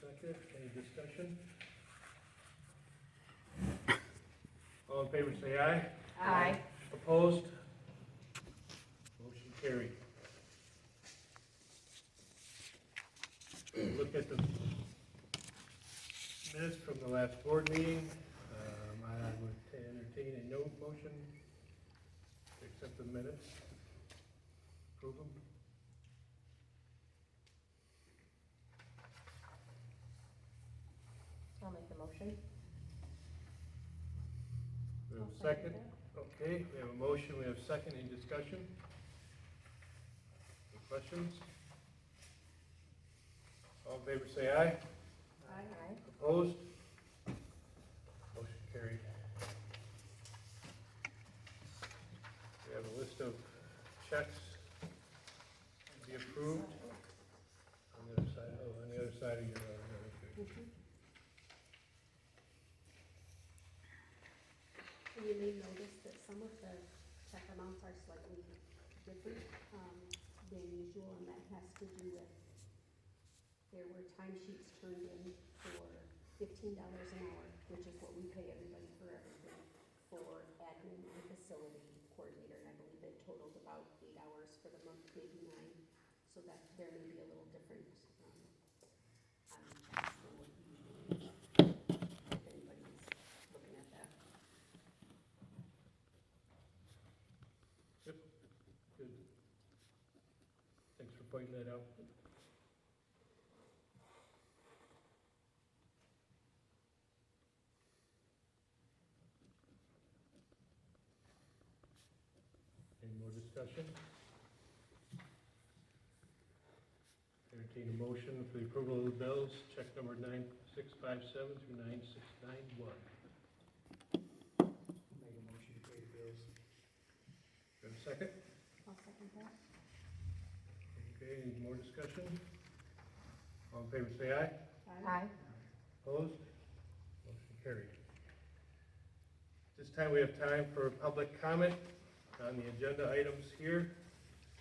second. Any discussion? All in favor say aye. Aye. Opposed? Motion carried. Look at the minutes from the last board meeting. I would entertain a no motion to accept the minutes. Approve them. I'll make the motion. We have I'll a second second. Okay, we have a motion, we have a second. Any discussion? Any questions? All in favor say aye. Aye. Opposed? Motion carried. We have a list of checks to be approved. On the other side, on the other side of your, You may notice that some of the check amounts are slightly different than usual, and that has to do with, there were timesheets turned in for $15 an hour, which is what we pay everybody for everything, for admin and facility coordinator, and I believe it totaled about 8 hours for the month, maybe 9, so that there may be a little different on checks than what you usually, if anybody's looking at that. good. Thanks for pointing that out. Any more discussion? Entertain a motion for the approval of the bills, check number 9657 through 9691. Make a motion to pay the bills. Got a second? I'll second that. Okay, any more discussion? All in favor say aye. Aye. Opposed? Motion carried. This time we have time for public comment on the agenda items here.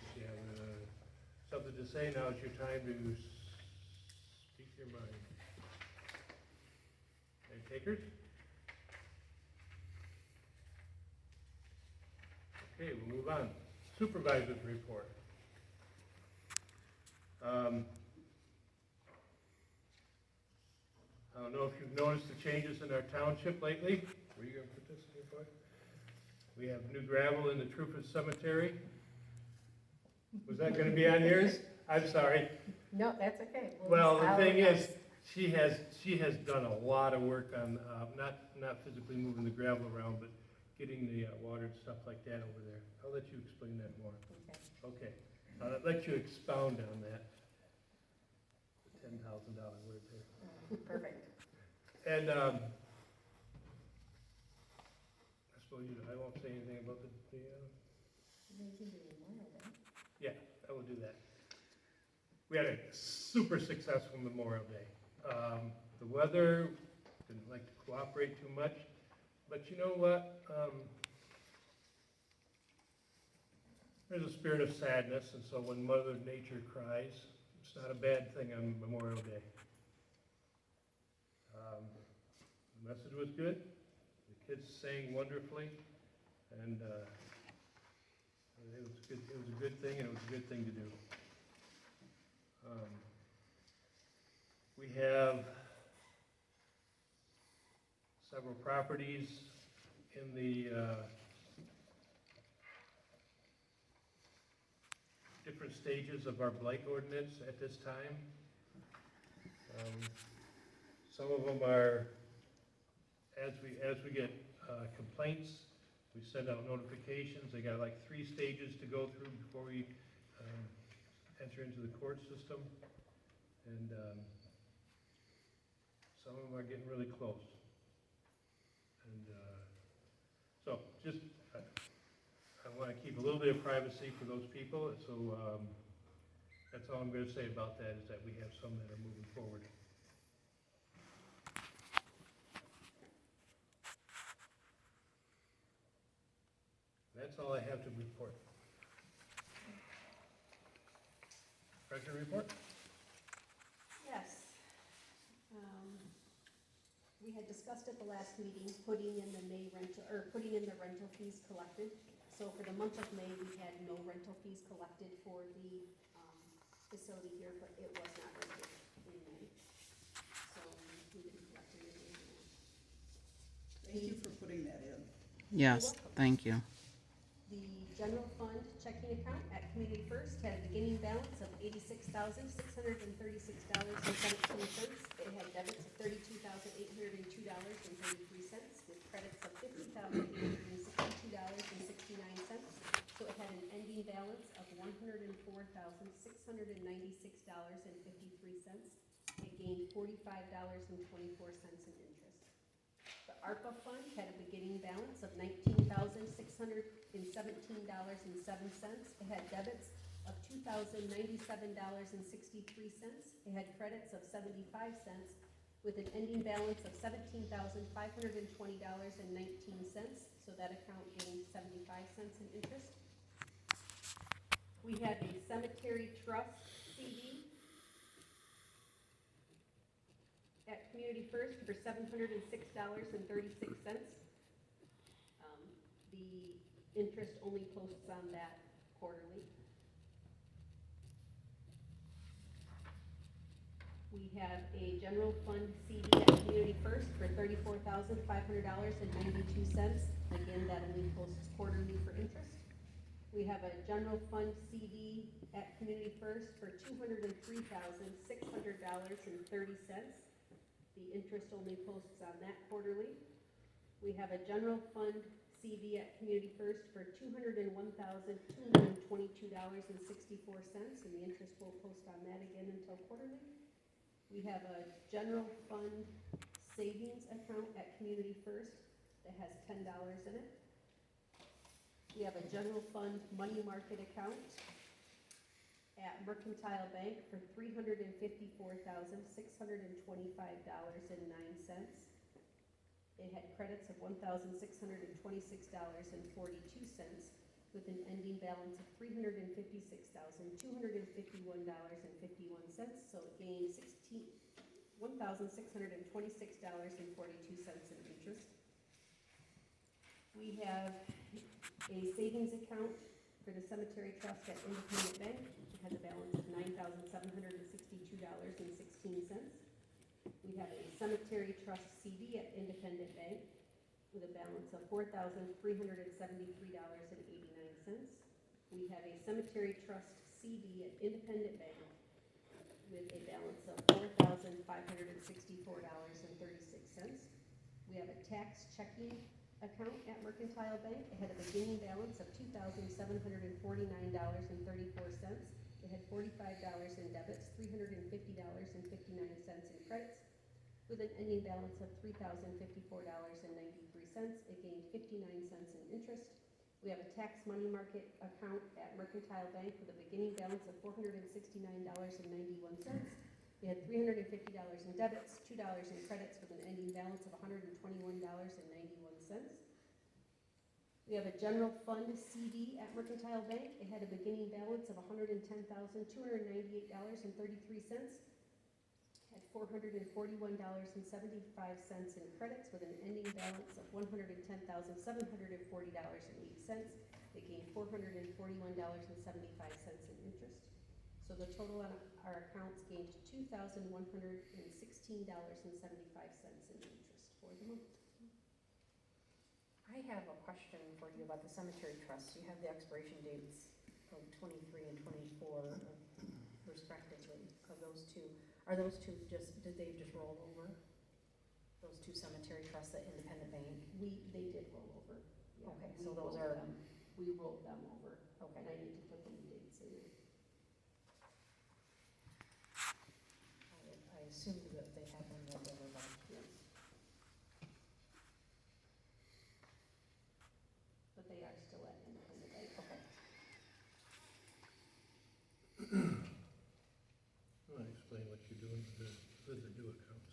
If you have something to say, now is your time to speak your mind. Any takers? Okay, we'll move on. Supervisor's report. I don't know if you've noticed the changes in our township lately. Were you gonna put this in your book? We have new gravel in the Trufus Cemetery. Was that gonna be on yours? I'm sorry. No, that's okay. Well, the I'll thing look is, she has done a lot of work on, not physically moving the gravel around, but getting the water and stuff like that over there. I'll let you explain that more. up. Okay. Okay, I'll let you expound on that. The $10,000 word there. Perfect. And, I suppose I won't say anything about the, yeah, I will do that. We had a super successful Memorial Day. The weather didn't like to cooperate too much, but you know what? There's a spirit of sadness, and so when Mother Nature cries, it's not a bad thing on Memorial Day. The message was good. The kids sang wonderfully, and it was good. It was a good thing, and it was a good thing to do. We have several properties in the different stages of our blight ordinance at this time. Some of them are, as we get complaints, we send out notifications. They got like 3 stages to go through before we enter into the court system. And some of them are getting really close. And so just, I want to keep a little bit of privacy for those people. So that's all I'm going to say about that, is that we have some that are moving forward. That's all I have to report. Treasurer report? Yes. had discussed at the last meeting, putting in the rental fees collected. So for the month of May, we had no rental fees collected for the, facility here, but it was not rented in May. So we didn't collect anything in May. Thank you for putting that in. Yes, thank you. The general fund checking account at Community First had a beginning balance of $86,636.17. It had debits of $32,802.33 with credits of $50,862.69. So it had an ending balance of $104,696.53. It gained $45.24 in interest. The ARPA fund had a beginning balance of $19,617.07. It had debits of $2,097.63. It had credits of 75 cents with an ending balance of $17,520.19. So that account gained 75 cents in interest. We had a cemetery trust CD at Community First for $706.36. The interest only posts on that quarterly. We have a general fund CD at Community First for $34,500.92. Again, that only posts quarterly for interest. We have a general fund CD at Community First for $203,600.30. The interest only posts on that quarterly. We have a general fund CD at Community First for $201,222.64, and the interest will post on that again until quarterly. We have a general fund savings account at Community First that has $10 in it. We have a general fund money market account at Mercantile Bank for $354,625.09. It had credits of $1,626.42 with an ending balance of $356,251.51. So it gained $1,626.42 in interest. We have a savings account for the cemetery trust at Independent Bank. It has a balance of $9,762.16. We have a cemetery trust CD at Independent Bank with a balance of $4,373.89. We have a cemetery trust CD at Independent Bank with a balance of $4,564.36. We have a tax checking account at Mercantile Bank. It had a beginning balance of $2,749.34. It had $45 in debits, $350.59 in credits, with an ending balance of $3,054.93. It gained 59 cents in interest. We have a tax money market account at Mercantile Bank with a beginning balance of $469.91. It had $350 in debits, $2 in credits, with an ending balance of $121.91. We have a general fund CD at Mercantile Bank. It had a beginning balance of $110,298.33. Had $441.75 in credits, with an ending balance of $110,740.80. It gained $441.75 in interest. So the total on our accounts gained $2,116.75 in interest for the month. I have a question for you about the cemetery trust. You have the expiration dates of 23 and 24 respectively of those two. Are those two did they just roll over? Those two cemetery trusts at Independent Bank? They did roll over. Yeah, Okay, so those are, we rolled them over, okay. and I need to put the new dates in there. I assumed that they had been rolled over, but Yes. But they are still at Independent Bank. okay. Want to explain what you're doing with the new accounts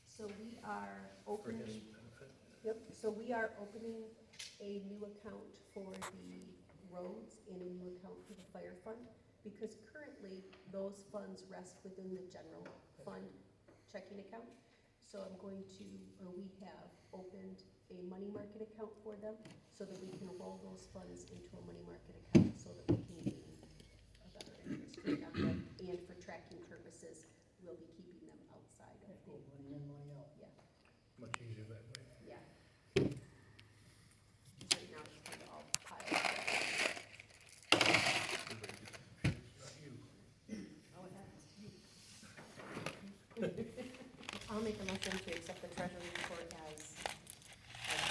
So we are for his opening, benefit? so we are opening a new account for the roads and a new account for the fire fund, because currently those funds rest within the general fund checking account. So I'm going to, or we have opened a money market account for them so that we can roll those funds into a money market account so that we can gain a better interest rate on them. And for tracking purposes, we'll be keeping them outside of the, Money in, money out. Much easier that way. yeah. Right now it's kind of all piled together. Everybody gets confused, not you. Oh, it happens to you. I'll make a motion to accept the treasury report as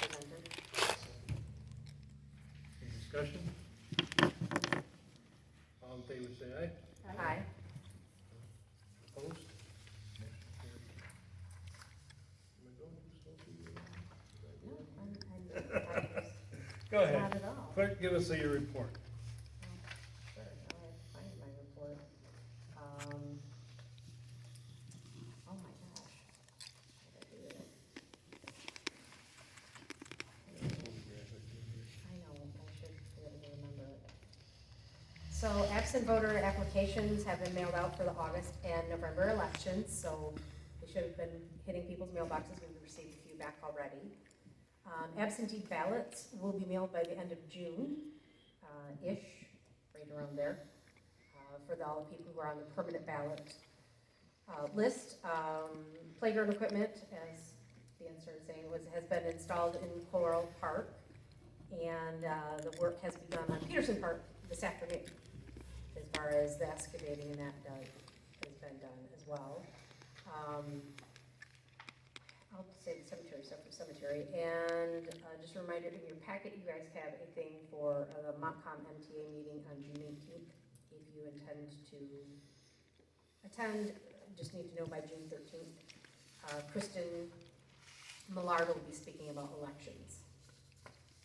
presented. Any discussion? All in favor, say aye. Aye. Opposed? Motion carried. Am I going too slow for you? No, I'm Go not ahead. at all. Clerk, give us your report. Sure, now I have to find my report. Oh my gosh. I gotta do it. I know, I should be able to remember it. So absent voter applications have been mailed out for the August and November elections, so they should have been hitting people's mailboxes. We've received a few back already. Absentee ballots will be mailed by the end of June, ish, right around there, for all the people who are on the permanent ballot list. Playground equipment, as Dan started saying, has been installed in Coral Park, and the work has begun on Peterson Park this afternoon, as far as the excavating and that has been done as well. I'll say the cemetery stuff for cemetery, and just a reminder, in your packet, you guys have a thing for the Montcalm MTA meeting on June 18th. If you intend to attend, just need to know by June 13th. Kristen Millard will be speaking about elections.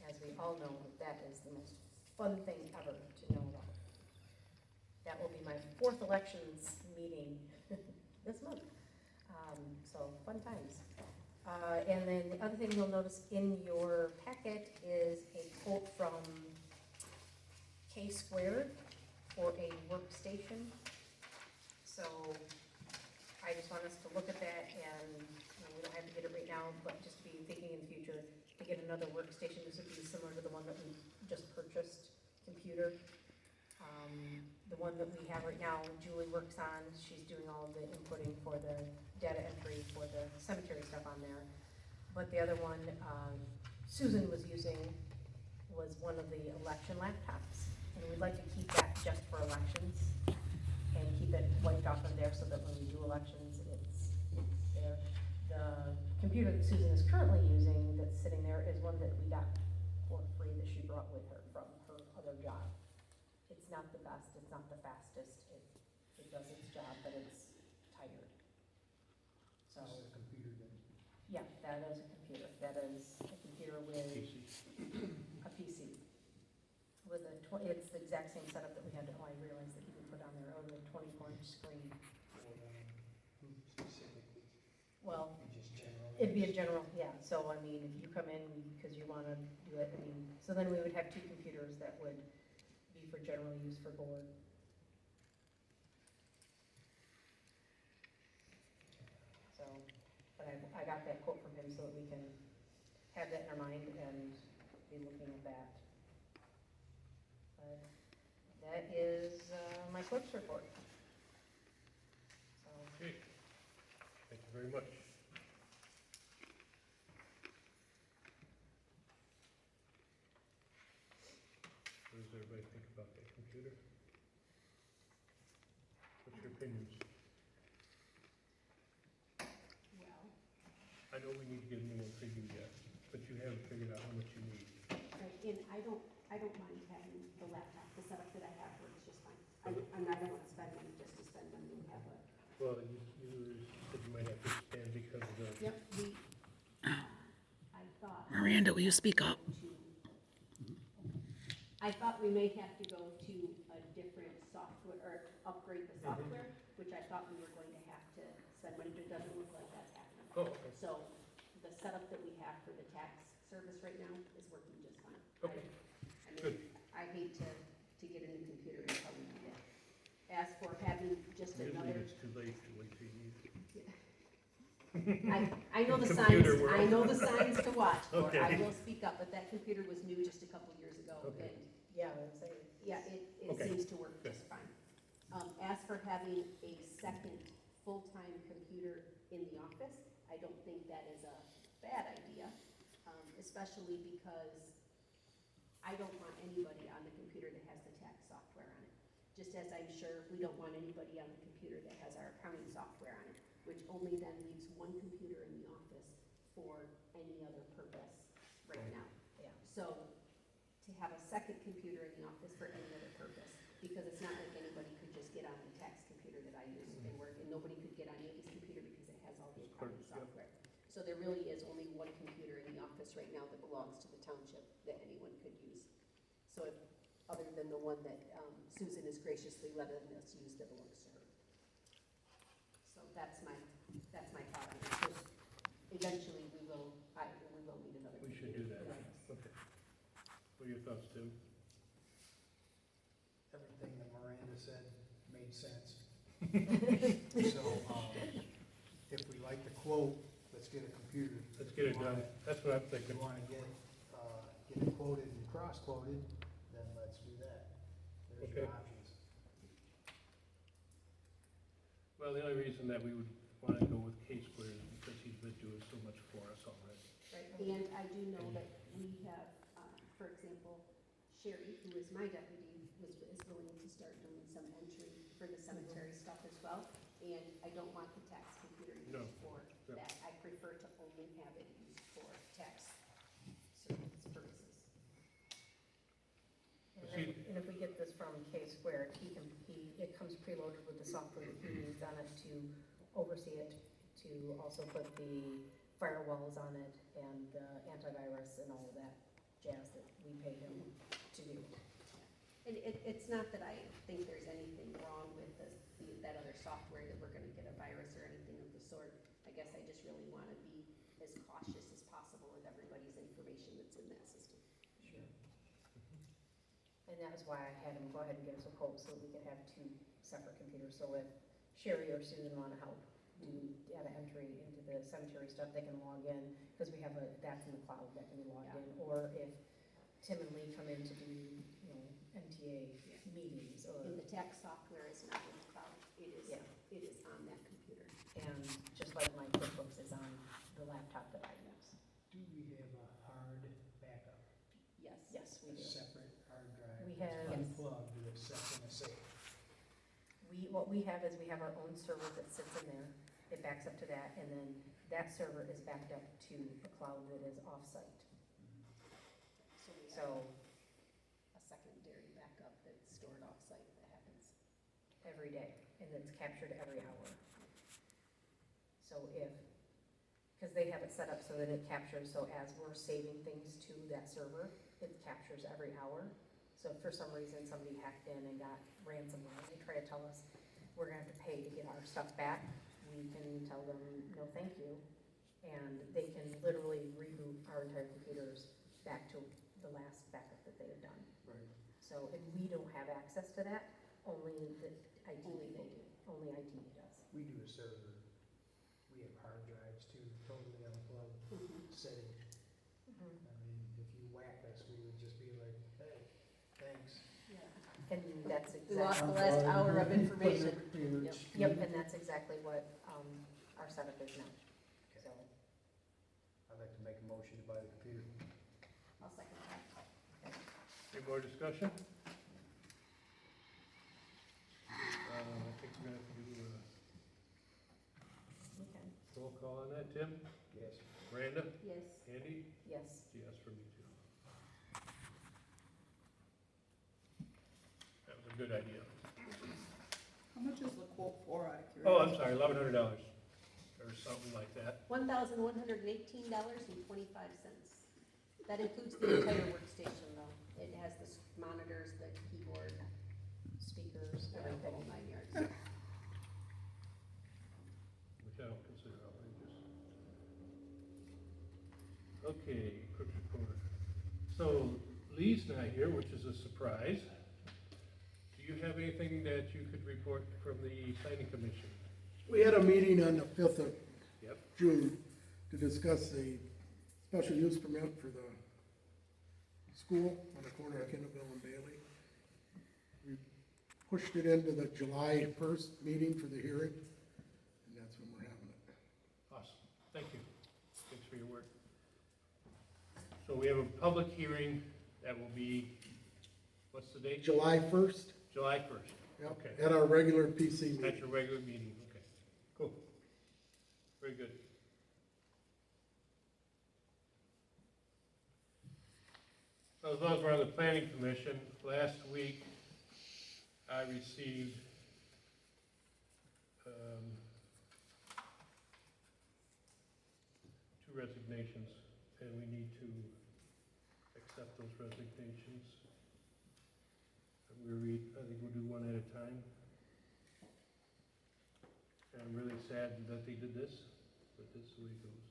As we all know, that is the most fun thing ever to know about. That will be my 4th elections meeting this month. So fun times. And then the other thing you'll notice in your packet is a quote from K Squared for a workstation. So I just want us to look at that, and we don't have to get it right now, but just be thinking in the future to get another workstation. This would be similar to the one that we just purchased, computer. The one that we have right now, Julie works on. She's doing all the inputting for the data entry for the cemetery stuff on there. But the other one Susan was using was one of the election laptops. And we'd like to keep that just for elections and keep it wiped off of there so that when we do elections, it's there. The computer that Susan is currently using that's sitting there is one that we got for free that she brought with her from her other job. It's not the best, it's not the fastest, it does its job, but it's tired. So, This is a computer then. yeah, that is a computer. That is a computer with Casey. a PC. With it's the exact same setup that we had, oh, I realized that you can put on there, oh, the 24-inch screen. For, who specifically, Well, just general. it'd be a general, yeah, so I mean, if you come in because you wanna do it, I mean, so then we would have 2 computers that would be for general use for board. So, but I got that quote from him so that we can have that in our mind and be looking at that. But that is my clerk's report. So, Okay. Thank you very much. What does everybody think about that computer? What's your opinions? Well, I know we need to get a new one figured yet, but you haven't figured out how much you need. right, and I don't mind having the laptop, the setup that I have works just fine. I don't wanna spend money just to spend money and have a. Well, you said you might have to expand because of the. Yep, I thought. Miranda, will you speak up? I thought we may have to go to a different software, or upgrade the software, which I thought we were going to have to spend money, but it doesn't look like that's happening. Oh, okay. So the setup that we have for the tax service right now is working just fine. Okay. I mean, Good. I hate to get a new computer until we need it. As for having just Usually another, it's too late to wait till you need it. I know the signs, Computer world. I know the signs to watch for, I Okay. will speak up, but that computer was new just a couple years ago, Okay. and, Yeah, I would say, yeah, it Okay. seems to work Good. just fine. As for having a second full-time computer in the office, I don't think that is a bad idea, especially because I don't want anybody on the computer that has the tax software on it. Just as I'm sure we don't want anybody on the computer that has our accounting software on it, which only then leaves one computer in the office for any other purpose right now. yeah. So, to have a second computer in the office for any other purpose, because it's not like anybody could just get on the tax computer that I use and work, and nobody could get on Amy's computer because it has all the Of course, accounting yep. software. So there really is only one computer in the office right now that belongs to the township that anyone could use. So, other than the one that Susan is graciously letting us use that belongs to her. So that's my thought on it. 'Cause eventually we will need another We should computer. do that. Okay. What are your thoughts, Tim? Everything that Miranda said made sense. So, if we like the quote, let's get a computer. Let's get it done. That's what I'm If thinking. you wanna get it quoted and cross-quoted, then let's do that. There's your Okay. options. Well, the only reason that we would want to go with K-Square is because he's been doing so much for us already. Right, and I do know that we have, for example, Sherry, who is my deputy, is willing to start doing some entry for the cemetery stuff as well. And I don't want the tax computer No, used for no. that. I prefer to only have it used for tax service purposes. And if we get this from K-Square, it comes preloaded with the software that he needs on it to oversee it, to also put the firewalls on it and the antivirus and all of that jazz that we pay him to do. And it's not that I think there's anything wrong with that other software, that we're gonna get a virus or anything of the sort. I guess I just really wanna be as cautious as possible with everybody's information that's in that system. Sure. And that is why I had him go ahead and get us a quote, so we could have two separate computers. So if Sherry or Susan wanna help do data entry into the cemetery stuff, they can log in, because we have that's in the cloud, that can be logged in. Or if Tim and Lee come in to do, MTA meetings, or, And the tax software is not in the cloud, Yeah. it is on that computer. and just like my QuickBooks is on the laptop that I use. Do we have a hard backup, Yes. Yes, we a do. separate hard drive? We that's have- unplugged that sits in a safe? What we have is we have our own server that sits in there, it backs up to that, and then that server is backed up to a cloud that is off-site. So we have So a secondary backup that's stored off-site that happens. every day, and it's captured every hour. So because they have it set up so that it captures, so as we're saving things to that server, it captures every hour. So if for some reason somebody hacked in and got ransomware, and they try to tell us we're gonna have to pay to get our stuff back, we can tell them, no, thank you. And they can literally reboot our entire computers back to the last backup that they had done. Right. So if we don't have access to that, only the IT, Only they do. only IT does. We do a server, we have hard drives too, totally unplugged setting. I mean, if you whack us, we would just be like, hey, thanks. Yeah. And that's We lost exactly, the last hour of information. yep, and that's exactly what, our setup is now, so. I'd like to make a motion to buy the computer. I'll second that. Any more discussion? I think we're gonna have to do Okay. a roll call on that. Tim? Yes. Miranda? Yes. Andy? Yes, Yes, for me too. That was a good idea. How much is the quote for, out of Oh, curiosity? I'm sorry, $1,100 or something like that. $1,118.25. That includes the entire workstation though. It has the monitors, the keyboard, speakers, the everything. whole 9 yards. Which I don't consider outrageous. Okay, quick report. So Lee's not here, which is a surprise. Do you have anything that you could report from the planning commission? We had a meeting on the 5th of Yep. June to discuss a special use permit for the school on the corner of Kendallville and Bailey. We pushed it into the July 1st meeting for the hearing, and that's when we're having it. Awesome, thank you. Thanks for your work. So we have a public hearing that will be, what's the date? July 1st, July 1st. yep, Okay. at our regular PC At meeting. your regular meeting, okay. Cool. Very good. So as long as we're on the planning commission, last week I received two resignations, and we need to accept those resignations. I think we'll do one at a time. And I'm really sad that they did this, but this is the way it goes.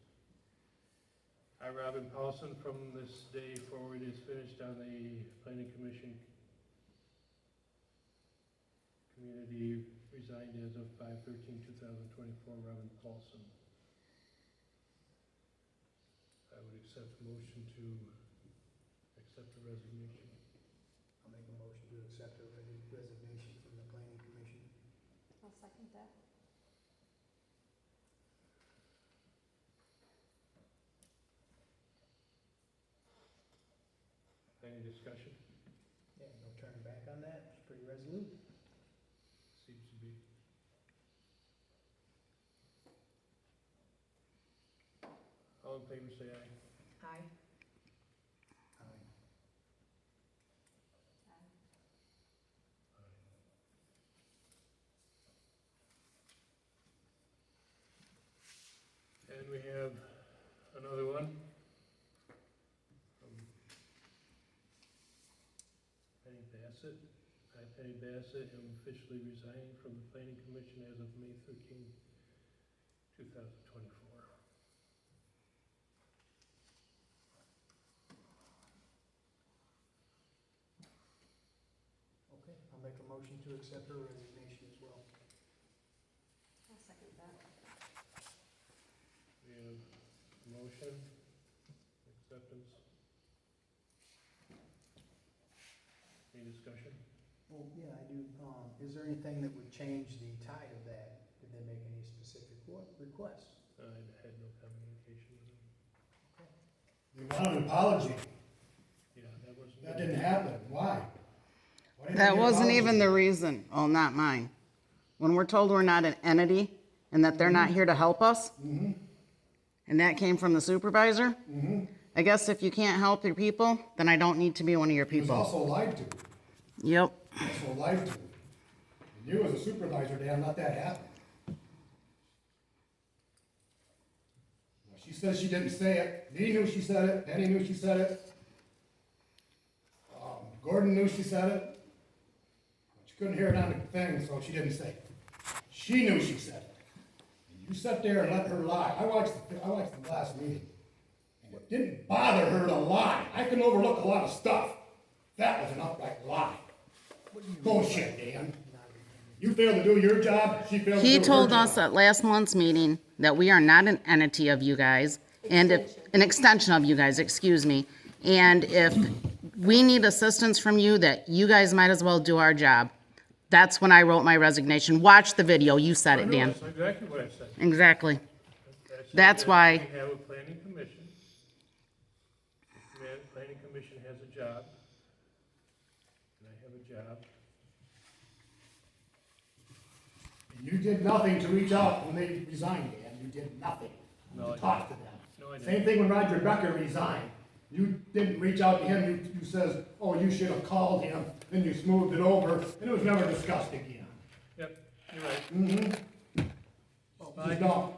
I, Robin Paulson, from this day forward is finished on the planning commission. Community resigned as of 5/13/2024, Robin Paulson. I would accept a motion to accept the resignation. I'll make a motion to accept the resignation from the planning commission. I'll second that. Any discussion? Yeah, no turning back on that, it's pretty resolute. Seems to be. All in favor, say aye. Aye. Aye. And we have another one. Penny Bassett. I, Penny Bassett, am officially resigning from the planning commission as of May 13, 2024. Okay, I'll make a motion to accept her resignation as well. I'll second that. We have motion, acceptance. Any discussion? Well, yeah, I do, is there anything that would change the tide of that? Did they make any specific requests? I had no communication with him. They want an apology. Yeah, that wasn't. That didn't happen. Why? Why didn't they That get an wasn't apology? even the reason. Oh, not mine. When we're told we're not an entity and that they're not here to help us, and that came from the supervisor, I guess if you can't help your people, then I don't need to be one of your He was people. also lied to. Yep. Also lied to. And you as a supervisor, Dan, let that happen. Well, she says she didn't say it. Dee knew she said it. Penny knew she said it. Gordon knew she said it. But she couldn't hear it on the thing, so she didn't say it. She knew she said it. And you sat there and let her lie. I watched the last meeting. And it didn't bother her to lie. I can overlook a lot of stuff. That was an outright lie. Bullshit, Dan. You failed to do your job, she failed to do He her told job. us at last month's meeting that we are not an entity of you guys, and if, an extension of you guys, excuse me. And if we need assistance from you, that you guys might as well do our job. That's when I wrote my resignation. Watch the video, you said I it, know, Dan. that's exactly what I said. Exactly. I said That's that why- We have a planning commission. The planning commission has a job. And I have a job. And you did nothing to reach out when they resigned, Dan. You did nothing No, I to talk to them. No, I Same didn't. thing when Roger Becker resigned. You didn't reach out to him, you says, oh, you should have called him, then you smoothed it over, and it was never discussed again. Yep, you're right. Mm-hmm. You don't.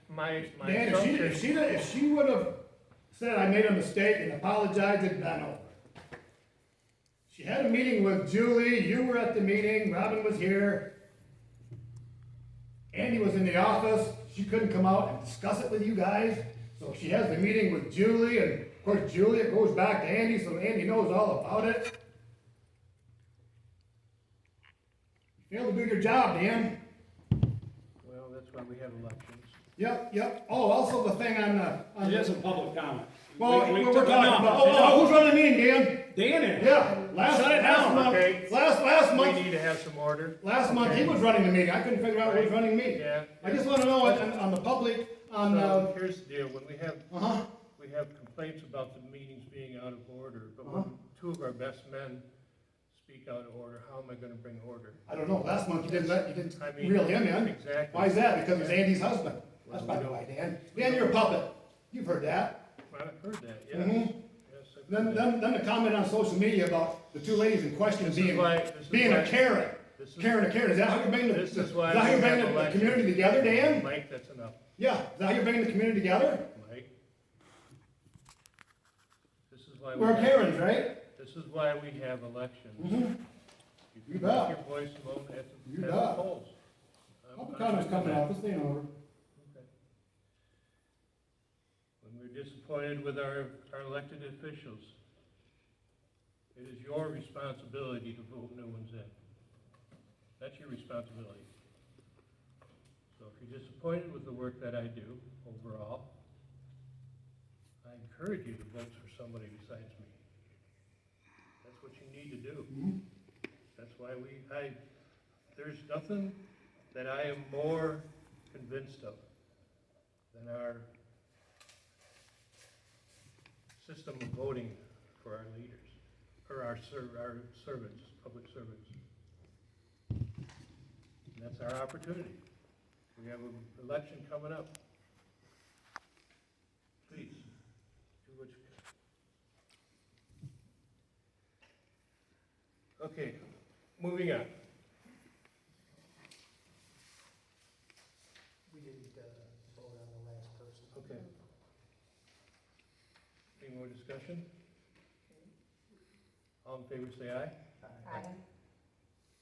My Dan, assumption, if she would have said, I made a mistake and apologized, it'd been over. She had a meeting with Julie, you were at the meeting, Robin was here. Andy was in the office, she couldn't come out and discuss it with you guys, so she has the meeting with Julie, and of course Julie, it goes back to Andy, so Andy knows all about it. You failed to do your job, Dan. well, that's that's why we have elections. Yep. Oh, also the thing on the, It is a public comment. well, Wait we're till- talking no, about, no. who's running the meeting, Dan? Dan is. Yeah, Shut it down, month, okay? last We month, need to have some order. last month, he Okay. was running the meeting, I couldn't figure out who was running the meeting. Yeah. I just wanna know on the public, on, So here's the deal, when uh-huh, we have complaints about the meetings being out of order, but Uh-huh. when two of our best men speak out of order, how am I gonna bring order? I don't know, last month you didn't I mean, reel him in. Exactly. Why is that? Because it's Andy's husband. Well, That's we probably don't- why, Dan. Dan, you're a puppet. You've heard that. I've heard that, yes. Mhm. Yes, I've heard Then that. the comment on social media about the two ladies in question This is being why- a Karen. This is- Karen a Karen. Is that how you're bringing the, This is is why that how you're we have bringing the elections. community together, Dan? Mike, that's enough, Yeah, is that how you're bringing the community together? Mike. This is why. we We're have- Karens, right? This is why we have elections. Mhm. You You can bet. make your voice known at You the bet. polls. Public comment's coming up. This ain't over. Okay. When we're disappointed with our elected officials, it is your responsibility to vote new ones in. That's your responsibility. So if you're disappointed with the work that I do overall, I encourage you to vote for somebody besides me. That's what you need to do. Mhm. That's why there's nothing that I am more convinced of than our system of voting for our leaders, or our servants, public servants. And that's our opportunity. We have an election coming up. Please, do what you can. Okay, moving on. We didn't, vote on the last person. Okay. Any more discussion? All in favor, say aye. Aye.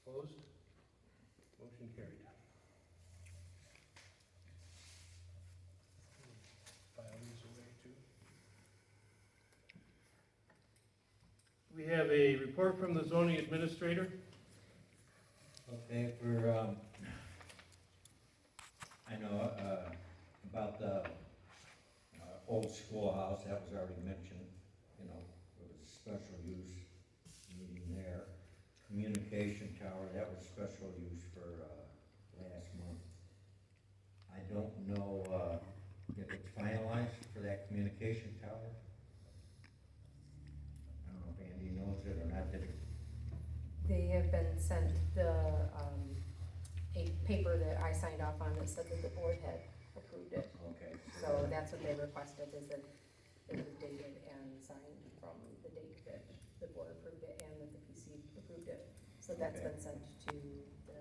Opposed? Motion carried. File these away too. We have a report from the zoning administrator. Okay, I know, about the, old schoolhouse, that was already mentioned, you know, it was a special use meeting there. Communication tower, that was special use for, last month. I don't know, if it's finalized for that communication tower. I don't know if Andy knows it or not, did it? They have been sent a paper that I signed off on that said that the board had approved it. Okay. So that's what they requested, is that it was dated and signed from the date that the board approved it and that the PC approved it. So that's Okay. been sent to the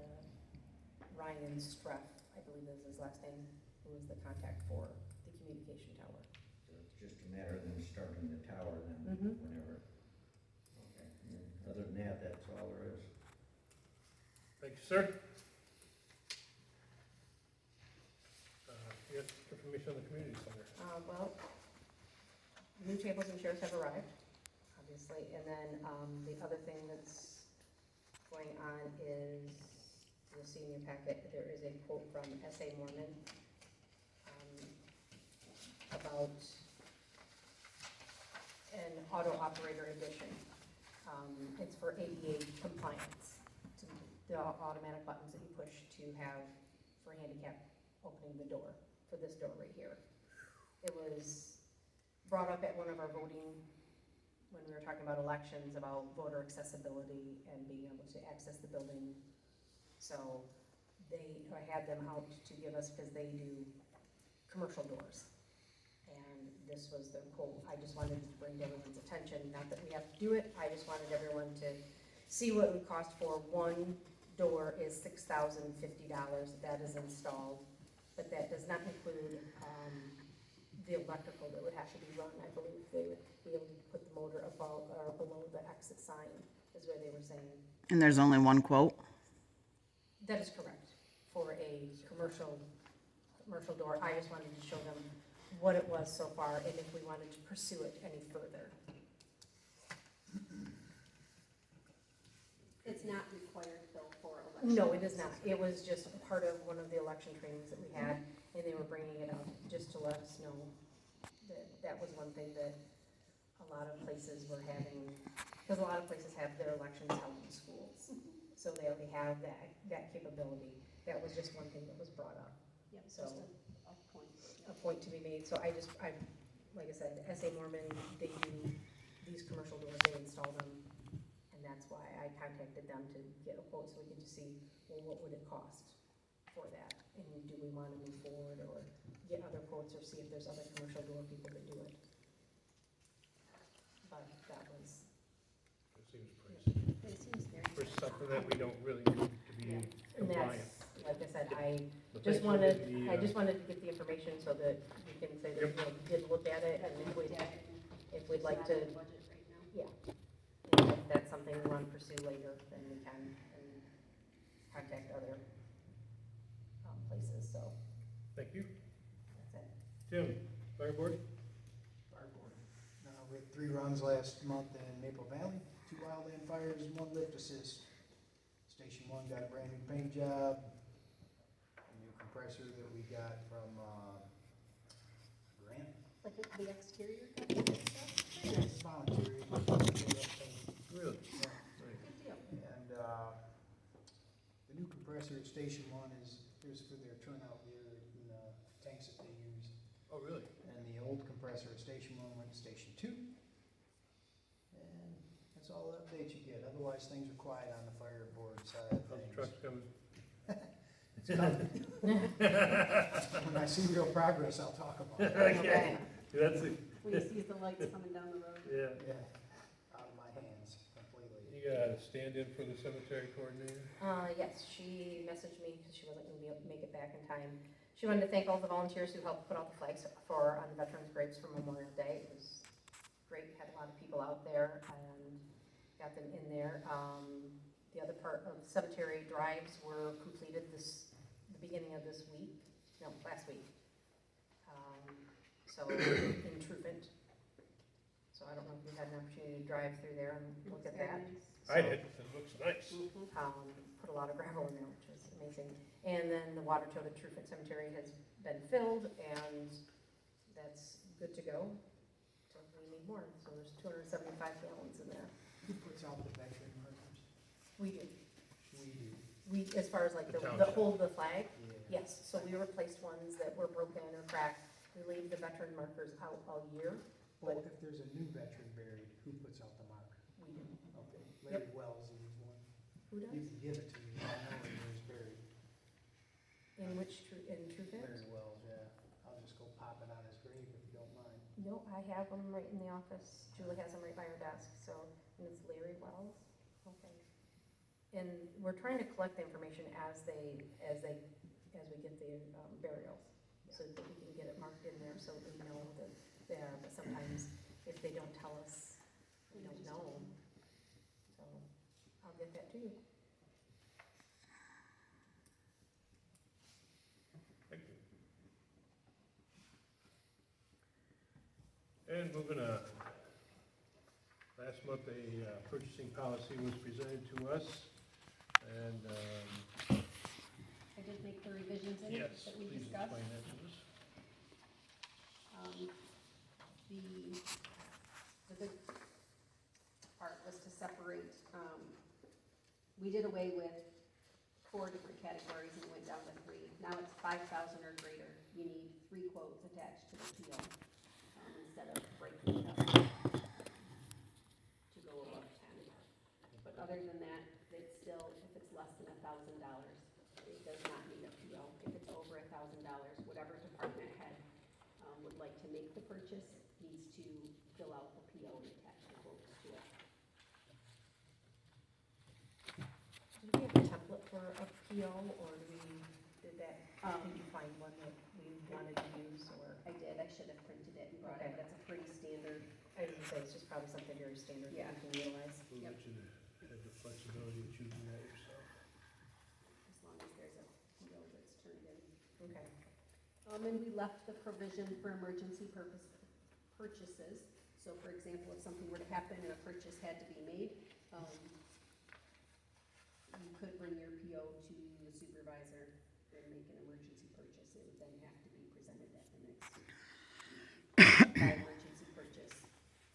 Ryan Streff, I believe is his last name, who is the contact for the communication tower. So it's just a matter of them starting the tower then, Mhm. whenever. Okay, and then other than that, that's all there is. Thank you, sir. You have information on the community center. Well, new tables and chairs have arrived, obviously, and then, the other thing that's going on is, you'll see in your packet, there is a quote from S.A. Mormon, about an auto operator edition. It's for ADA compliance, to the automatic buttons that you push to have for handicap opening the door, for this door right here. It was brought up at one of our voting, when we were talking about elections, about voter accessibility and being able to access the building. So I had them out to give us, because they do commercial doors. And this was the quote. I just wanted to bring to everyone's attention, not that we have to do it, I just wanted everyone to see what it would cost for one door is $6,050, that is installed. But that does not include the electrical that would have to be run. I believe they would be able to put the motor above or below the exit sign, is where they were saying. And there's only one quote? That is correct, for a commercial door. I just wanted to show them what it was so far and if we wanted to pursue it any further. It's not required though for election. No, it is not. It was just a part of one of the election trainings that we had, and they were bringing it up just to let us know that that was one thing that a lot of places were having, because a lot of places have their elections held in schools. So they already have that capability. That was just one thing that was brought up, Yep, So- just a point. a point to be made. So I like I said, SA Mormon, they do these commercial doors, they install them. And that's why I contacted them to get a quote, so we could just see, well, what would it cost for that? And do we want to move forward or get other quotes or see if there's other commercial door people that do it? But that was, It seems pricey. It seems very. For something that we don't really need to be and compliant. that's, like I said, I But just thanks for wanted, getting the, I just wanted to get the information so that you can say that, you know, you did look at it, and if we'd, if we'd like to, It's not in the budget right now. and if that's something we want to pursue later, then we can, and contact other places, so Thank you. that's it. Tim, fire board? Fireboard. We had 3 runs last month in Maple Valley, 2 wildland fires, 1 lift assist. Station 1 got a brand new paint job, a new compressor that we got from Grant. Like the exterior stuff, very nice, It's voluntary. Really? Yeah. Nice. good deal. And the new compressor at Station 1 is for their turnout gear and tanks that they use. Oh, really? And the old compressor at Station 1 went to Station 2. And that's all the updates you get. Otherwise, things are quiet on the fireboard side of How's the things. trucks coming? It's coming. When I see real progress, I'll talk about it. Okay. That's it. When you see the lights coming down the road. Yeah. Yeah, out of my hands completely. You got a stand-in for the cemetery coordinator? Yes, she messaged me because she wasn't going to be able to make it back in time. She wanted to thank all the volunteers who helped put out the flags on Veterans Graves for Memorial Day. It was great, had a lot of people out there and got them in there. The other part of cemetery drives were completed the beginning of this week, no, last week. So in Truphant. So I don't know if you've had an opportunity to drive through there and look at Very that. nice. I did. It looks nice. Mhm. Put a lot of gravel in there, which was amazing. And then the water tote at Truphant Cemetery has been filled, and that's good to go. So we need more, so there's 275 gallons in there. Who puts out the veteran markers? We do. We do. We, as far as like The the township. hold the flag, Yeah. yes, so we replaced ones that were broken or cracked. We leave the veteran markers out all year. Well, if there's a new veteran buried, who puts out the marker? We do. Okay, Larry Wells is one. Who You does? can give it to me, I know where he's buried. In Truphant? Larry Wells, yeah. I'll just go pop it on his grave if you don't mind. No, I have them right in the office. Julie has them right by her desk, so, and it's Larry Wells. Okay. And we're trying to collect the information as we get the burials, so that we can get it marked in there so we know that they are, but sometimes if they don't tell us, we don't know. So I'll get that to you. Thank you. And moving on. Last month, a purchasing policy was presented to us, and, I did make the revisions in it yes, that we please discussed. explain that to us. The big part was to separate, we did away with 4 different categories and went down to 3. Now it's 5,000 or greater. You need 3 quotes attached to the PO, instead of breaking it up to go above 10. But other than that, it's still, if it's less than $1,000, it does not need a PO. If it's over $1,000, whatever department head would like to make the purchase needs to fill out the PO and attach the quotes to it. Do we have a template for a PO, or did you find one that we wanted to use, or? I did, I should have printed it and brought it, Okay. but it's a pretty standard. I was gonna say, it's just probably something very standard that Yeah. we can utilize. We'll Yep. let you have the flexibility of choosing that yourself. As long as there's a PO that's turned in. Okay. And we left the provision for emergency purchases. So for example, if something were to happen and a purchase had to be made, you could bring your PO to the supervisor and make an emergency purchase. It would then have to be presented at the next meeting. By emergency purchase,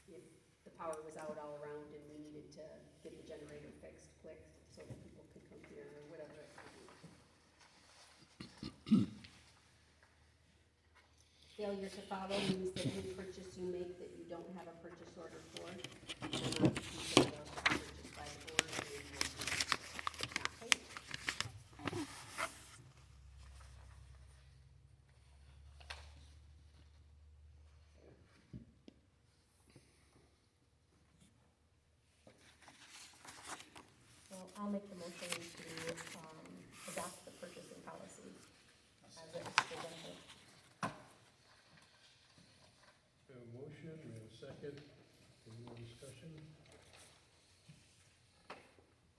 if the power was out all around and we needed to get the generator fixed quick so that people could come here or whatever it might be. Failure to follow means that any purchase you make that you don't have a purchase order for, will not be considered a purchase by the board and will be not paid. Well, I'll make the motion to, adopt the purchasing policy as it's presented. We have a motion, we have a second. Any more discussion?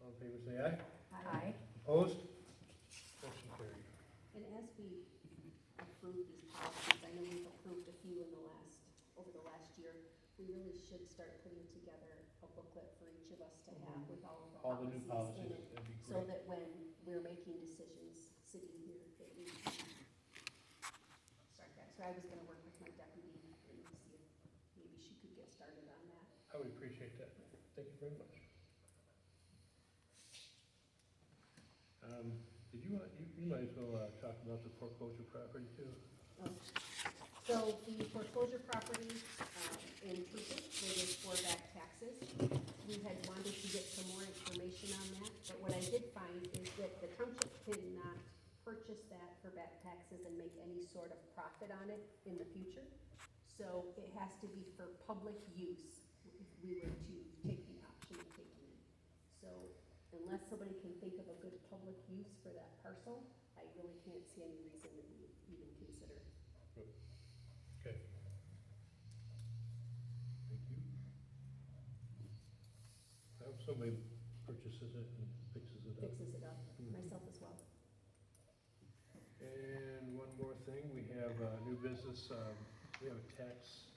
All in favor, say aye. Aye. Opposed? Motion carried. And as we approve these policies, I know we've approved a few over the last year, we really should start putting together a booklet for each of us to have with all of the All the new policies in policies, it. that'd be So great. that when we're making decisions sitting here, that we can start that. So I was gonna work with my deputy and see if maybe she could get started on that. I would appreciate that. Thank you very much. Did you want, you might as well, talk about the foreclosure property too. So the foreclosure property, in Trucca, where there's 4 back taxes, we had wanted to get some more information on that, but what I did find is that the township cannot purchase that for back taxes and make any sort of profit on it in the future. So it has to be for public use if we were to take the option of taking it. So unless somebody can think of a good public use for that parcel, I really can't see any reason that we would even consider it. Okay. Thank you. I hope somebody purchases it and fixes it up. Fixes it up, myself as well. And one more thing, we have new business, we have a tax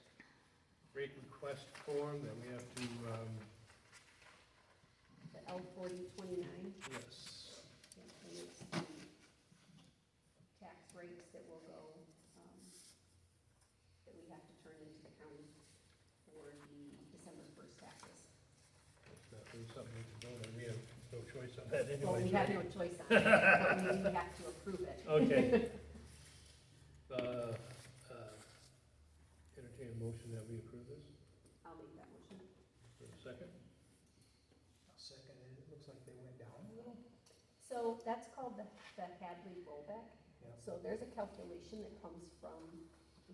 rate request form that we have to, The L4029, yes. and it's the tax rates that will go, that we have to turn into the county for the December 1st taxes. It's not really something we can vote on, we have no choice on that Well, anyway. we have no choice on it, but we do have to approve it. Okay. Entertain a motion that we approve this. I'll make that motion. For a second. I'll second it. It looks like they went down a little. So that's called the Hadley rollback. Yeah. So there's a calculation that comes from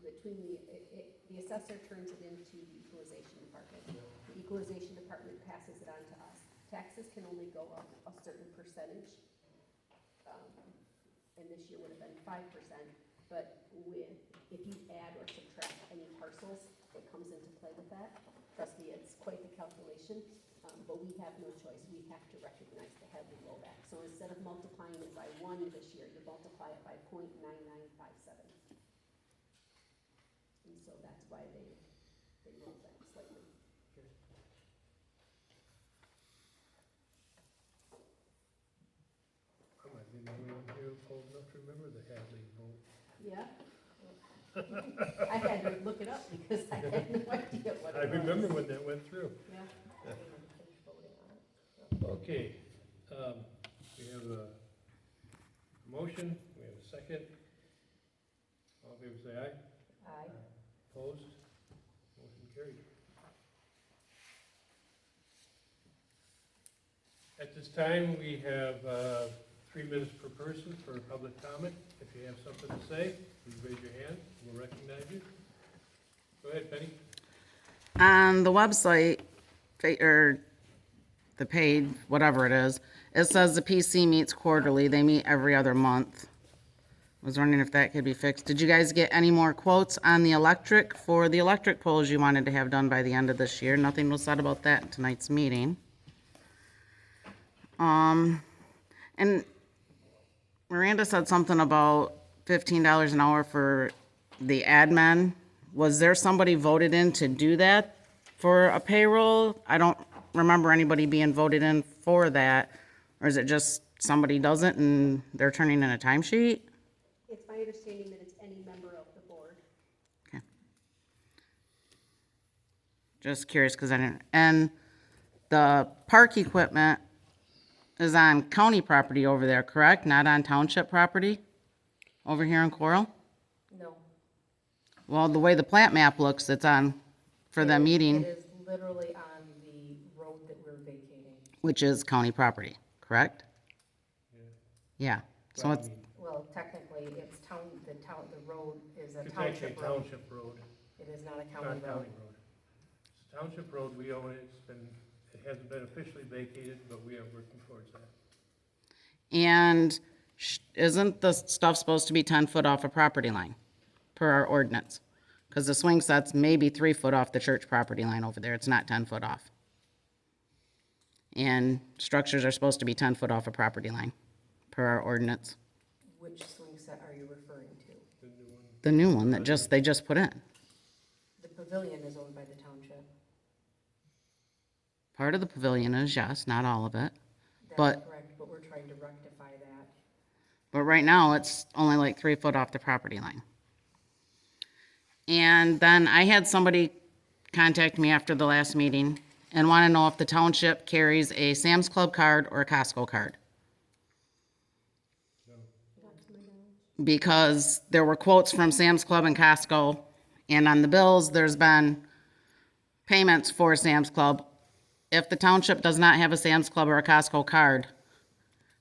between the assessor turns it into the equalization department. The equalization department passes it on to us. Taxes can only go up a certain percentage. And this year would have been 5%, but if you add or subtract any parcels, it comes into play with that. Trust me, it's quite the calculation, but we have no choice. We have to recognize the Hadley rollback. So instead of multiplying it by 1 this year, you multiply it by 0.9957. And so that's why they rolled back slightly. I might be the only one here old enough to remember the Hadley vote. Yeah? I had to look it up because I had no idea what it was. I remember when that went through. Yeah. Okay, we have a motion, we have a second. All in favor say aye. Aye. Opposed? Motion carried. At this time, we have 3 minutes per person for public comment. If you have something to say, please raise your hand, we'll recognize you. Go ahead, Penny. On the website, or the page, whatever it is, it says the PC meets quarterly. They meet every other month. Was wondering if that could be fixed. Did you guys get any more quotes on the electric for the electric poles you wanted to have done by the end of this year? Nothing was said about that in tonight's meeting. And Miranda said something about $15 an hour for the admin. Was there somebody voted in to do that for a payroll? I don't remember anybody being voted in for that. Or is it just somebody does it and they're turning in a timesheet? It's my understanding that it's any member of the board. Okay. Just curious, because I didn't, and the park equipment is on county property over there, correct? Not on township property? Over here in Coral? No. Well, the way the plant map looks, it's on, for the meeting, It is literally on the road that we're vacating. which is county property, correct? Yeah, so it's, Well, technically, it's the road is a It's actually a township road. township road, It is not a not county county road. road. It's a township road, we own it, it hasn't been officially vacated, but we are working towards that. and isn't the stuff supposed to be 10 foot off a property line per our ordinance? Because the swing set's maybe 3 foot off the church property line over there, it's not 10 foot off. And structures are supposed to be 10 foot off a property line per our ordinance. Which swing set are you referring to? The new one, The new one that they just put in. The pavilion is owned by the township. Part of the pavilion is, yes, not all of it. That's But- correct, but we're trying to rectify that. But right now, it's only like 3 foot off the property line. And then I had somebody contact me after the last meeting and want to know if the township carries a Sam's Club card or a Costco card. Not to my knowledge. Because there were quotes from Sam's Club and Costco, and on the bills, there's been payments for Sam's Club. If the township does not have a Sam's Club or a Costco card,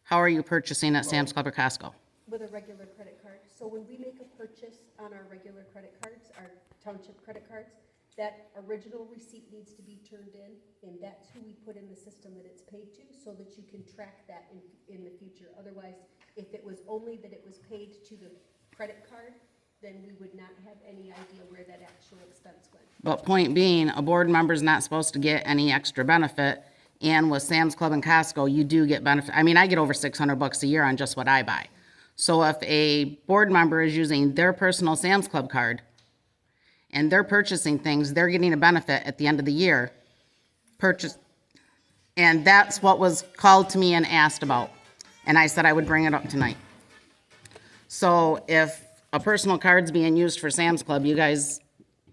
how are you purchasing at Sam's Club or Costco? With a regular credit card. So when we make a purchase on our regular credit cards, our township credit cards, that original receipt needs to be turned in, and that's who we put in the system that it's paid to, so that you can track that in the future. Otherwise, if it was only that it was paid to the credit card, then we would not have any idea where that actual expense went. But point being, a board member's not supposed to get any extra benefit, and with Sam's Club and Costco, you do get benefit. I mean, I get over $600 a year on just what I buy. So if a board member is using their personal Sam's Club card and they're purchasing things, they're getting a benefit at the end of the year. And that's what was called to me and asked about. And I said I would bring it up tonight. So if a personal card's being used for Sam's Club, you guys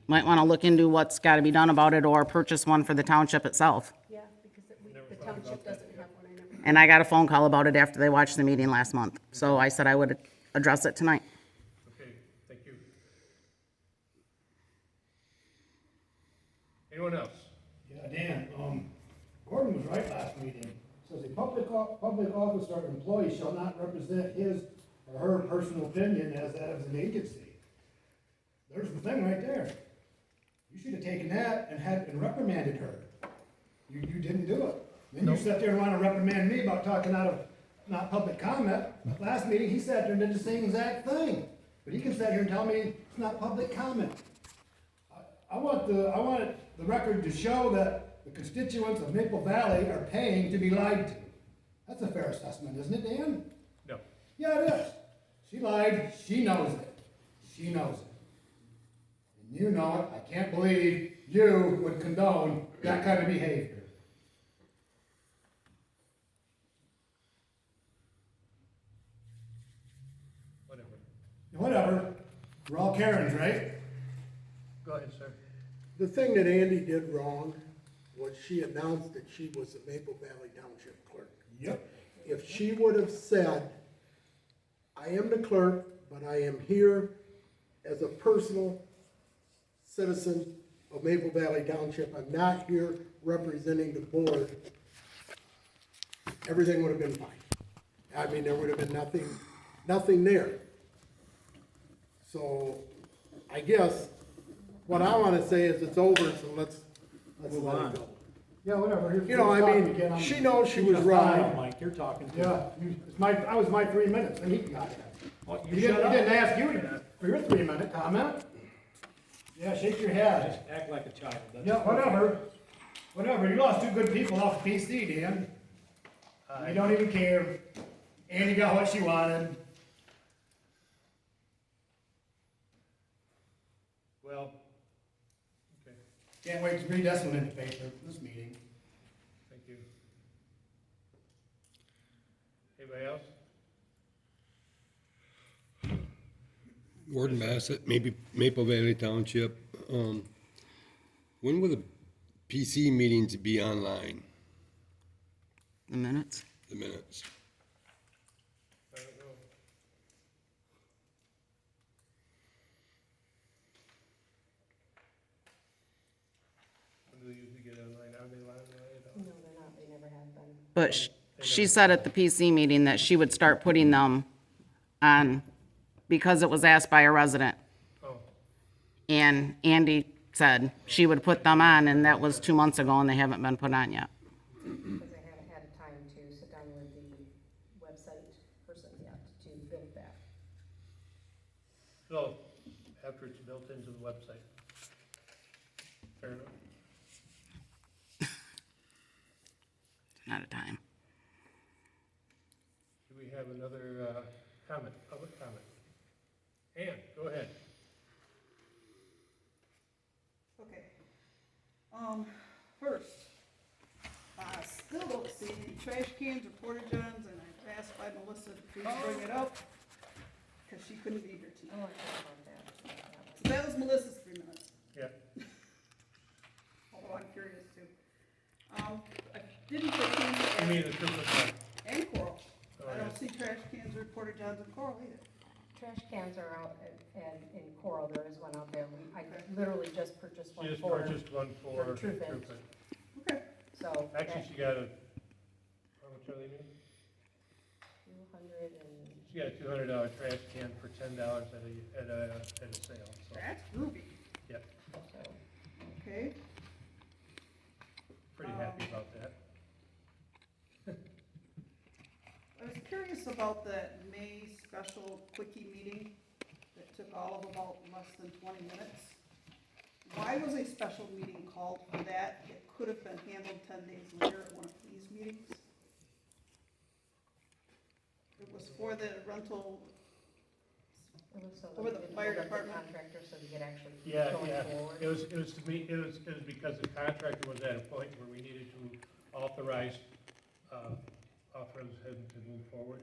might want to look into what's got to be done about it, or purchase one for the township itself. Yeah, because the township doesn't have one, I never. And I got a phone call about it after they watched the meeting last month. So I said I would address it tonight. okay, thank you. Anyone else? Yeah, Dan, Gordon was right last meeting. Says a public office or employee shall not represent his or her personal opinion as that of an agency. There's the thing right there. You should have taken that and reprimanded her. You didn't do it. Then you sat there and wanna reprimand me about talking out of not public comment. Last meeting, he sat there and did the same exact thing. But he can sit here and tell me it's not public comment. I want the record to show that the constituents of Maple Valley are paying to be lied to. That's a fair assessment, isn't it, Dan? No. Yeah, it is. She lied, she knows it. She knows it. And you know it, I can't believe you would condone that kind of behavior. Whatever. Whatever, we're all Karens, right? Go ahead, sir. The thing that Andy did wrong was she announced that she was the Maple Valley Township clerk. Yep. If she would have said, I am the clerk, but I am here as a personal citizen of Maple Valley Township, I'm not here representing the board, everything would have been fine. I mean, there would have been nothing there. So, I guess, what I wanna say is it's over, so let's Move let on. it go. Yeah, whatever. You know, I mean, she knows she was wrong. Mike, you're talking to. Yeah, that was my 3 minutes, and he got it. Well, He didn't ask you for your 3-minute comment. Yeah, shake your head. Act like a child. That's Yeah, whatever. Whatever, you lost 2 good people off the PC, Dan. You don't even care. Andy got what she wanted. Well, okay, Can't wait to read this one in the paper, this meeting. thank you. Anybody else? Warden Bassett, maybe Maple Valley Township. When will the PC meetings be online, The minutes? the minutes? I don't know. When do they usually get online? Are they online at all? No, they're not, they never have been. But she said at the PC meeting that she would start putting them on, because it was asked by a resident. Oh, And Andy said she would put them on, and that was 2 months ago, and they haven't been put on yet. Because they haven't had time to sit down with the website person yet to build that. so after it's built into the website. Fair enough. Not a time. Do we have another comment, public comment? Ann, go ahead. Okay. First, I still don't see any trash cans or porta johns, and I asked by Melissa to please bring it up, because she couldn't be here I tonight. want to talk about that. So that was Melissa's 3 minutes, Yeah, although I'm curious too. I didn't put you in mean the Christmas one? and Coral. Oh, I yeah. don't see trash cans or porta johns in Coral either. Trash cans are out and in Coral, there is one out there. I literally just purchased She one just for, purchased one for for True Fit. True Fit. Okay. so. Actually, she got a, how much are they new? 200 and, She got a $200 trash can for $10 at a sale, so, That's groovy. yeah, so, Okay. pretty happy about that. I was curious about that May special quickie meeting that took all of about less than 20 minutes. Why was a special meeting called for that? It could have been handled 10 days later at one of these meetings. It was for the rental, it was so Over that the we fire didn't hold up the department. contractor so we could actually keep Yeah, going yeah, forward. it was to me, it was because the contractor was at a point where we needed to authorize him to move forward.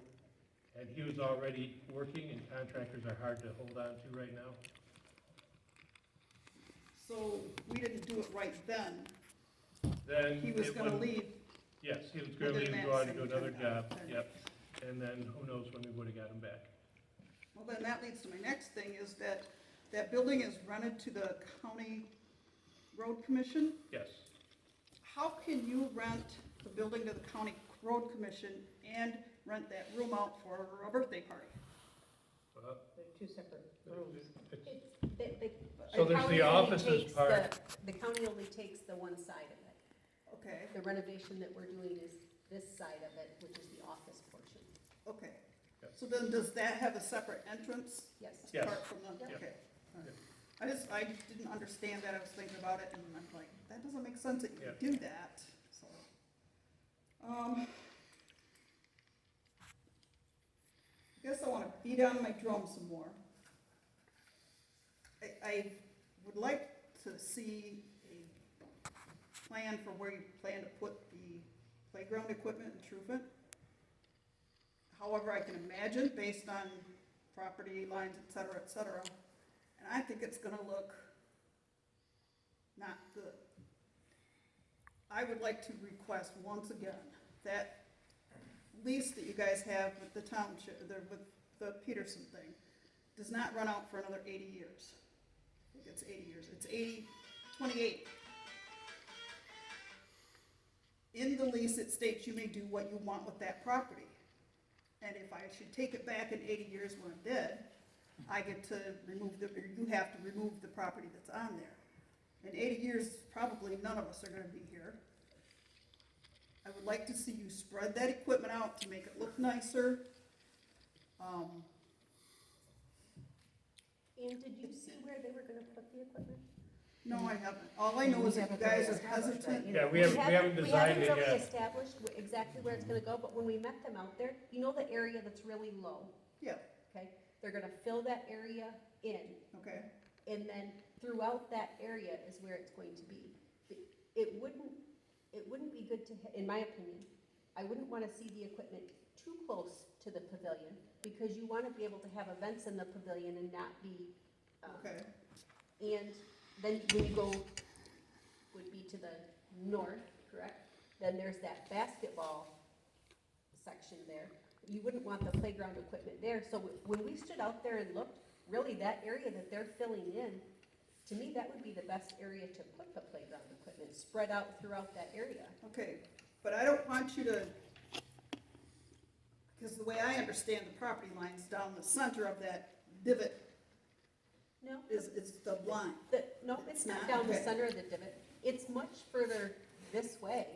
And he was already working, and contractors are hard to hold on to right now. so we didn't do it right then. Then He was it gonna wouldn't- leave Yes, he was gonna within leave and that go on to do same another 10 job, 10 yep. And then who knows when we would've got him back. Well, then that leads to my next thing, is that that building is rented to the county road commission. Yes, How can you rent the building to the county road commission and rent that room out for a birthday party? well, They're two separate rooms. it's- So there's the offices part. The county only takes the one side of it. Okay, The renovation that we're doing is this side of it, which is the office portion. okay. Yes. So then does that have a separate entrance Yes. Yes. apart from the, Yep. okay. all right. I didn't understand that, I was thinking about it and I'm like, that doesn't make sense that you would do that, so. I guess I wanna beat on my drum some more. I would like to see a plan for where you plan to put the playground equipment in Trufant. However, I can imagine, based on property lines, et cetera, and I think it's gonna look not good. I would like to request once again, that lease that you guys have with the township, with the Peterson thing, does not run out for another 80 years. I think it's 80 years, it's 28. In the lease, it states you may do what you want with that property. And if I should take it back in 80 years when I'm dead, I get to remove or you have to remove the property that's on there. In 80 years, probably none of us are gonna be here. I would like to see you spread that equipment out to make it look nicer. And did you see where they were gonna put the equipment? No, I haven't. All I know is that you guys are hesitant. Yeah, we haven't designed it We haven't really yet. established exactly where it's gonna go, but when we met them out there, you know the area that's really low, Yeah, okay? They're gonna fill that area in, okay. and then throughout that area is where it's going to be. It wouldn't be good to, in my opinion, I wouldn't wanna see the equipment too too close to the pavilion, because you wanna be able to have events in the pavilion and not be, Okay, and then when you go, would be to the north, correct? Then there's that basketball section there. You wouldn't want the playground equipment there, so when we stood out there and looked, really that area that they're filling in, to me, that would be the best area to put the playground equipment, spread out throughout that area. okay, but I don't want you to, because the way I understand the property lines down the center of that divot No, is the line. no, it's not Not? down the Okay. center of the divot. It's much further this way.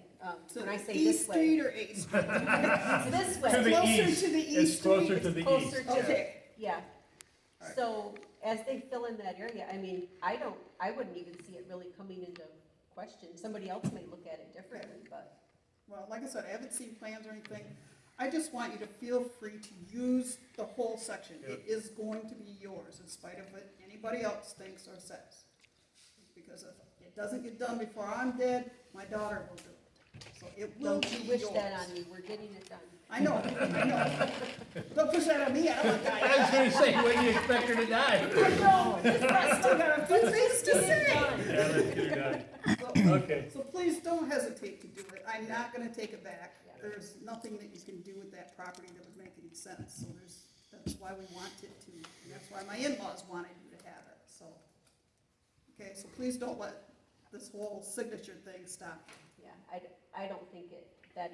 So When I say East this Street way, or A Street? it's this To way. the Closer east. to the It's east closer street? to the Closer east. to, Okay, yeah. Alright. So as they fill in that area, I mean, I wouldn't even see it really coming into question. Somebody else may look at it differently, but, well, like I said, I haven't seen plans or anything. I just want you to feel free to use the whole section. It is going to be yours in spite of what anybody else thinks or says. Because if it doesn't get done before I'm dead, my daughter will do it. So it will don't be you yours. wish that on me. We're getting it done. I know, I know. Don't push that on me, I don't want to die. I was gonna say, when do you expect her to die? I know, I still got a few things to say. Yeah, let's get her done. So- Okay, So please don't hesitate to do it. I'm not gonna take it back. There's nothing that you can do with that property that would make any sense. So that's why we want it to, and that's why my in-laws wanted you to have it, so. Okay, so please don't let this whole signature thing stop you. Yeah, I don't think that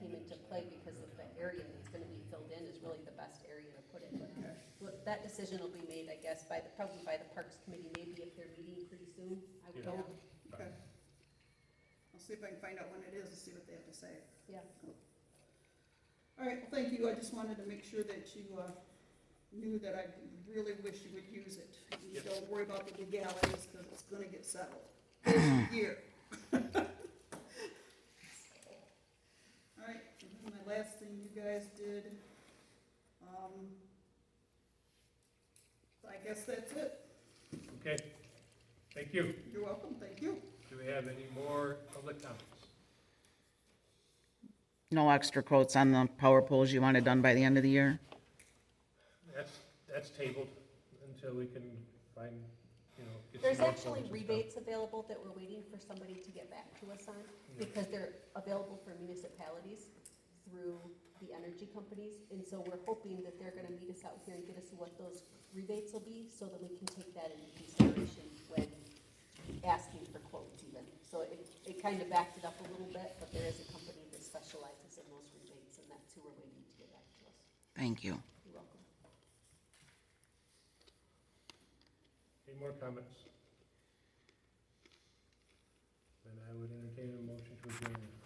came into play because of the area that's gonna be filled in is really the best area to put it. But Okay. look, that decision will be made, I guess, probably by the Parks Committee, maybe if they're meeting pretty soon, I would Yeah. hope. Okay. I'll see if I can find out when it is and see what they have to say. Yeah. All right, well, thank you. I just wanted to make sure that you knew that I really wish you would use it. You Yep. don't worry about the legalities, because it's gonna get settled this year. All right, and then my last thing you guys did, I guess that's it. okay. Thank you. You're welcome, thank you. Do we have any more public comments? No extra quotes on the power poles you wanted done by the end of the year? That's tabled until we can find, get some There's more actually quotes and stuff. rebates available that we're waiting for somebody to get back to us on, because they're available for municipalities through the energy companies, and so we're hoping that they're gonna meet us out here and get us what those rebates will be, so that we can take that into consideration when asking for quotes even. So it kind of backed it up a little bit, but there is a company that specializes in those rebates, and that's who we're waiting to get back to us. Thank you. You're welcome. Any more comments? Then I would entertain a motion to adjourn.